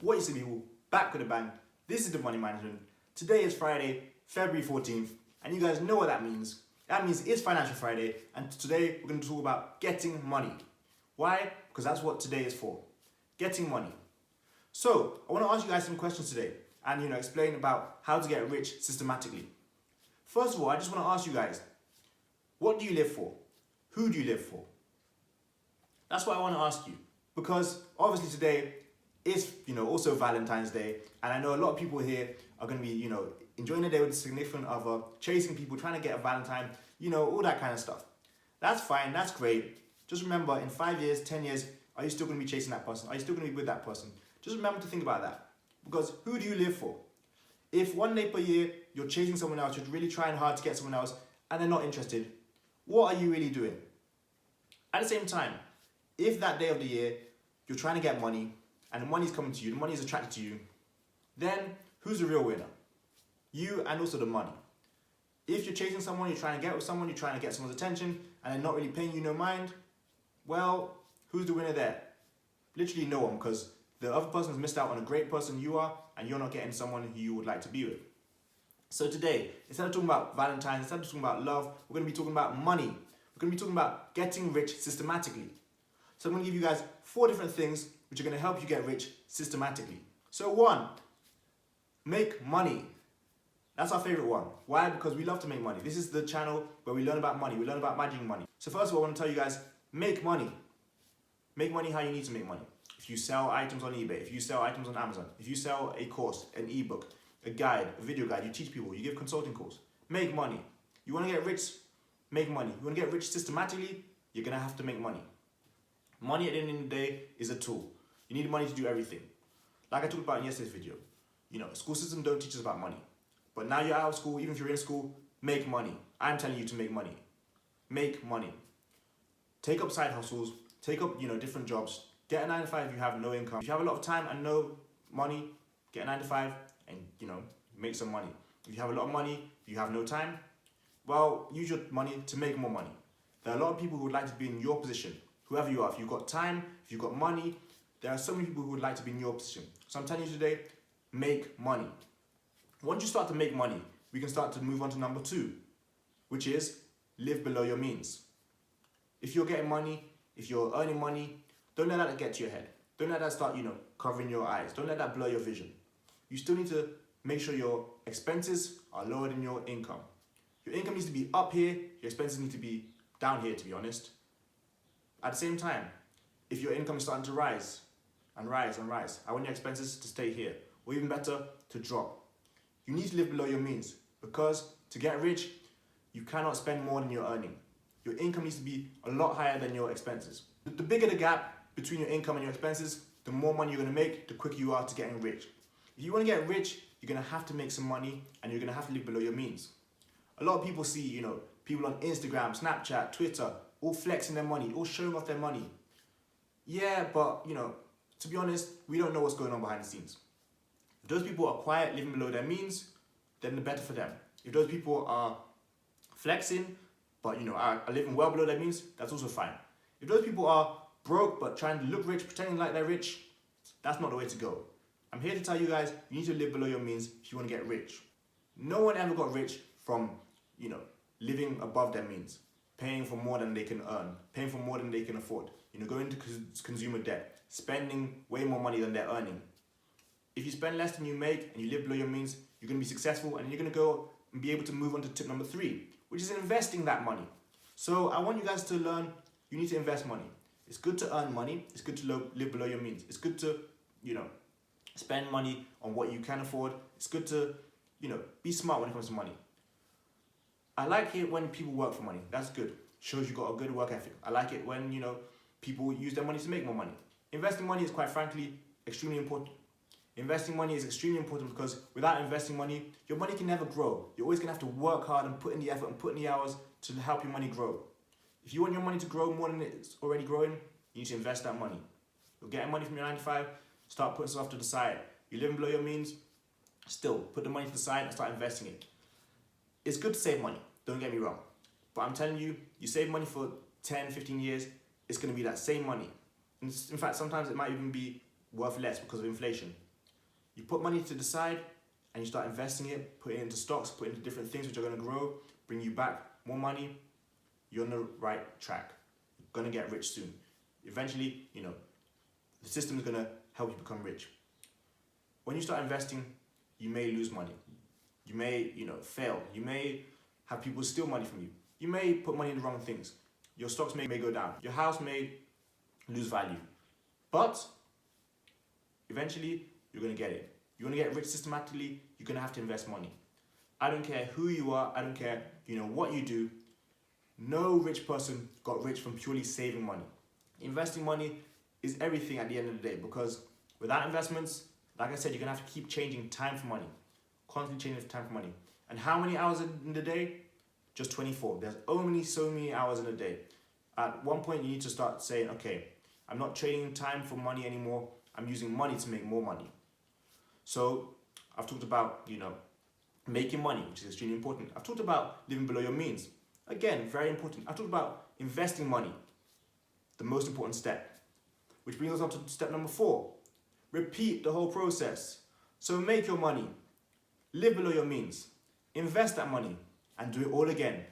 What is the people? Back with a bang. This is the Money Management. Today is Friday, February 14th, and you guys know what that means. That means it's Financial Friday, and today we're going to talk about getting money. Why? Because that's what today is for. Getting money. So, I want to ask you guys some questions today, and explain about how to get rich systematically. First of all, I just want to ask you guys, what do you live for? Who do you live for? That's what I want to ask you, because obviously today is also Valentine's Day, and I know a lot of people here are going to be enjoying the day with a significant other, chasing people, trying to get a Valentine, all that kind of stuff. That's fine, that's great. Just remember, in 5 years, 10 years, are you still going to be chasing that person? Are you still going to be with that person? Just remember to think about that, because who do you live for? If one day per year you're chasing someone else, you're really trying hard to get someone else, and they're not interested, what are you really doing? At the same time, if that day of the year you're trying to get money, and the money's coming to you, the money is attracted to you, then who's the real winner? You and also the money. If you're chasing someone, you're trying to get with someone, you're trying to get someone's attention, and they're not really paying you no mind, well, who's the winner there? Literally no one, because the other person's missed out on a great person you are, and you're not getting someone who you would like to be with. So today, instead of talking about Valentine's, instead of talking about love, we're going to be talking about money. We're going to be talking about getting rich systematically. So I'm going to give you guys 4 different things which are going to help you get rich systematically. So 1, make money. That's our favorite one. Why? Because we love to make money. This is the channel where we learn about money. We learn about managing money. So first of all, I want to tell you guys, make money. Make money how you need to make money. If you sell items on eBay, if you sell items on Amazon, if you sell a course, an ebook, a guide, a video guide, you teach people, you give consulting calls, make money. You want to get rich? Make money. You want to get rich systematically? You're going to have to make money. Money at the end of the day is a tool. You need money to do everything. Like I talked about in yesterday's video, school system don't teach us about money. But now you're out of school, even if you're in school, make money. I'm telling you to make money. Make money. Take up side hustles, take up, different jobs. Get a 9 to 5 if you have no income. If you have a lot of time and no money, get a 9 to 5 and, make some money. If you have a lot of money, you have no time, well, use your money to make more money. There are a lot of people who would like to be in your position. Whoever you are, if you've got time, if you've got money, there are so many people who would like to be in your position. So I'm telling you today, make money. Once you start to make money, we can start to move on to number 2, which is live below your means. If you're getting money, if you're earning money, don't let that get to your head. Don't let that start, covering your eyes. Don't let that blur your vision. You still need to make sure your expenses are lower than your income. Your income needs to be up here, your expenses need to be down here, to be honest. At the same time, if your income is starting to rise and rise and rise, I want your expenses to stay here, or even better, to drop. You need to live below your means, because to get rich, you cannot spend more than you're earning. Your income needs to be a lot higher than your expenses. The bigger the gap between your income and your expenses, the more money you're going to make, the quicker you are to getting rich. If you want to get rich, you're going to have to make some money, and you're going to have to live below your means. A lot of people see, people on Instagram, Snapchat, Twitter, all flexing their money, all showing off their money. Yeah, but, to be honest, we don't know what's going on behind the scenes. If those people are quiet, living below their means, then the better for them. If those people are flexing, but, are living well below their means, that's also fine. If those people are broke, but trying to look rich, pretending like they're rich, that's not the way to go. I'm here to tell you guys, you need to live below your means if you want to get rich. No one ever got rich from, living above their means, paying for more than they can earn, paying for more than they can afford, going into consumer debt, spending way more money than they're earning. If you spend less than you make and you live below your means, you're going to be successful, and you're going to go and be able to move on to tip number 3, which is investing that money. So I want you guys to learn, you need to invest money. It's good to earn money. It's good to live below your means. It's good to, spend money on what you can afford. It's good to, be smart when it comes to money. I like it when people work for money. That's good. Shows you got a good work ethic. I like it when, people use their money to make more money. Investing money is, quite frankly, extremely important. Investing money is extremely important, because without investing money, your money can never grow. You're always going to have to work hard and put in the effort and put in the hours to help your money grow. If you want your money to grow more than it's already growing, you need to invest that money. You're getting money from your 9 to 5, start putting stuff to the side. You're living below your means, still put the money to the side and start investing it. It's good to save money, don't get me wrong. But I'm telling you, you save money for 10, 15 years, it's going to be that same money. In fact, sometimes it might even be worth less because of inflation. You put money to the side and you start investing it, put it into stocks, put it into different things which are going to grow, bring you back more money, you're on the right track. You're going to get rich soon. Eventually, the system is going to help you become rich. When you start investing, you may lose money. You may, fail. You may have people steal money from you. You may put money in the wrong things. Your stocks may go down. Your house may lose value. But eventually, you're going to get it. You want to get rich systematically, you're going to have to invest money. I don't care who you are. I don't care, what you do. No rich person got rich from purely saving money. Investing money is everything at the end of the day, because without investments, like I said, you're going to have to keep changing time for money. Constantly changing time for money. And how many hours in the day? Just 24. There's only so many hours in a day. At one point, you need to start saying, okay, I'm not trading time for money anymore. I'm using money to make more money. So I've talked about, making money, which is extremely important. I've talked about living below your means. Again, very important. I've talked about investing money, the most important step, which brings us on to step number 4. Repeat the whole process. So make your money, live below your means, invest that money, and do it all again.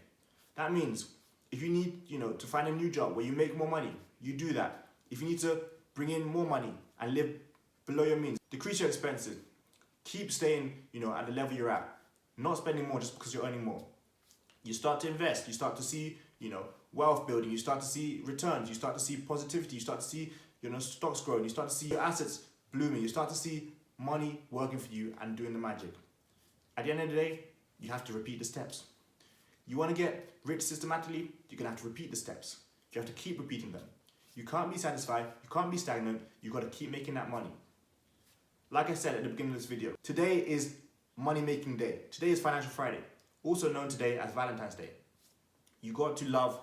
That means if you need, to find a new job where you make more money, you do that. If you need to bring in more money and live below your means, decrease your expenses, keep staying, at the level you're at, not spending more just because you're earning more. You start to invest, you start to see, wealth building, you start to see returns, you start to see positivity, you start to see, stocks growing, you start to see your assets blooming, you start to see money working for you and doing the magic. At the end of the day, you have to repeat the steps. You want to get rich systematically, you're going to have to repeat the steps. You have to keep repeating them. You can't be satisfied, you can't be stagnant, you've got to keep making that money. Like I said at the beginning of this video, today is money making day. Today is Financial Friday, also known today as Valentine's Day. You got to love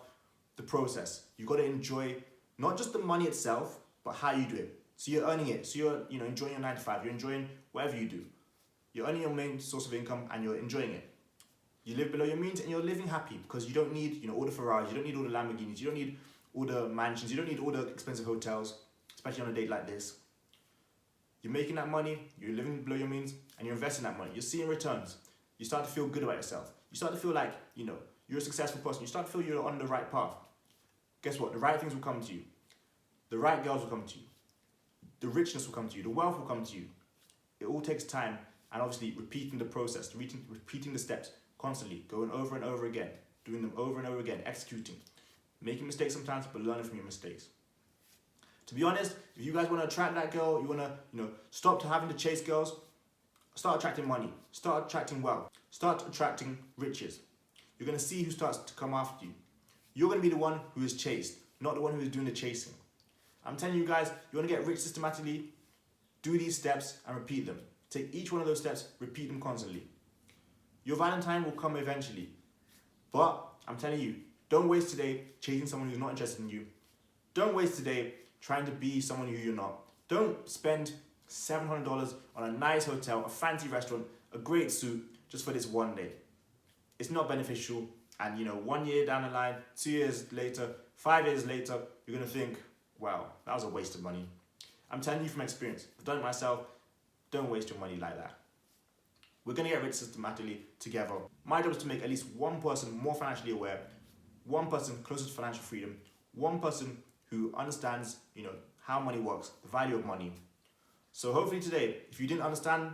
the process. You got to enjoy not just the money itself, but how you do it. So you're earning it. So you're enjoying your 9 to 5. You're enjoying whatever you do. You're earning your main source of income and you're enjoying it. You live below your means and you're living happy because you don't need all the Ferraris, you don't need all the Lamborghinis, you don't need all the mansions, you don't need all the expensive hotels, especially on a date like this. You're making that money, you're living below your means, and you're investing that money. You're seeing returns. You start to feel good about yourself. You start to feel like, you're a successful person. You start to feel you're on the right path. Guess what? The right things will come to you. The right girls will come to you. The richness will come to you. The wealth will come to you. It all takes time, and obviously repeating the process, repeating the steps constantly, going over and over again, doing them over and over again, executing, making mistakes sometimes, but learning from your mistakes. To be honest, if you guys want to attract that girl, you want to, stop having to chase girls, start attracting money, start attracting wealth, start attracting riches. You're going to see who starts to come after you. You're going to be the one who is chased, not the one who is doing the chasing. I'm telling you guys, you want to get rich systematically, do these steps and repeat them. Take each one of those steps, repeat them constantly. Your Valentine will come eventually. But I'm telling you, don't waste today chasing someone who's not interested in you. Don't waste today trying to be someone who you're not. Don't spend $700 on a nice hotel, a fancy restaurant, a great suit just for this one day. It's not beneficial, and 1 year down the line, 2 years later, 5 years later, you're gonna think, wow, that was a waste of money. I'm telling you from experience, I've done it myself, don't waste your money like that. We're gonna get rich systematically together. My job is to make at least one person more financially aware, one person closer to financial freedom, one person who understands, how money works, the value of money. So hopefully today, if you didn't understand,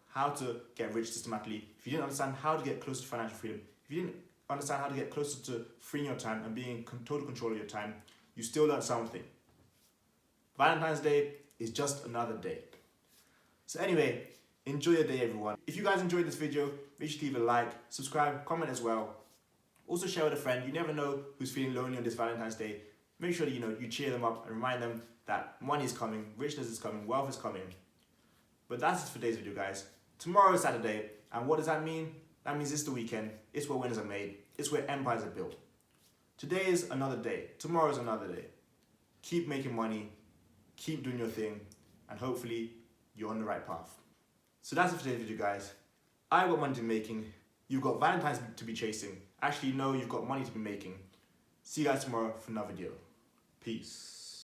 how to get rich systematically, if you didn't understand how to get closer to financial freedom, if you didn't understand how to get closer to freeing your time and being in total control of your time, you still learned something. Valentine's Day is just another day. So anyway, enjoy your day, everyone. If you guys enjoyed this video, make sure to leave a like, subscribe, comment as well. Also share with a friend. You never know who's feeling lonely on this Valentine's Day. Make sure that you cheer them up and remind them that money is coming, richness is coming, wealth is coming. But that's it for today's video, guys. Tomorrow is Saturday, and what does that mean? That means it's the weekend. It's where winners are made. It's where empires are built. Today is another day. Tomorrow is another day. Keep making money, keep doing your thing, and hopefully you're on the right path. So that's it for today's video, guys. I've got money to be making. You've got Valentine's to be chasing. Actually, no, you've got money to be making. See you guys tomorrow for another video. Peace.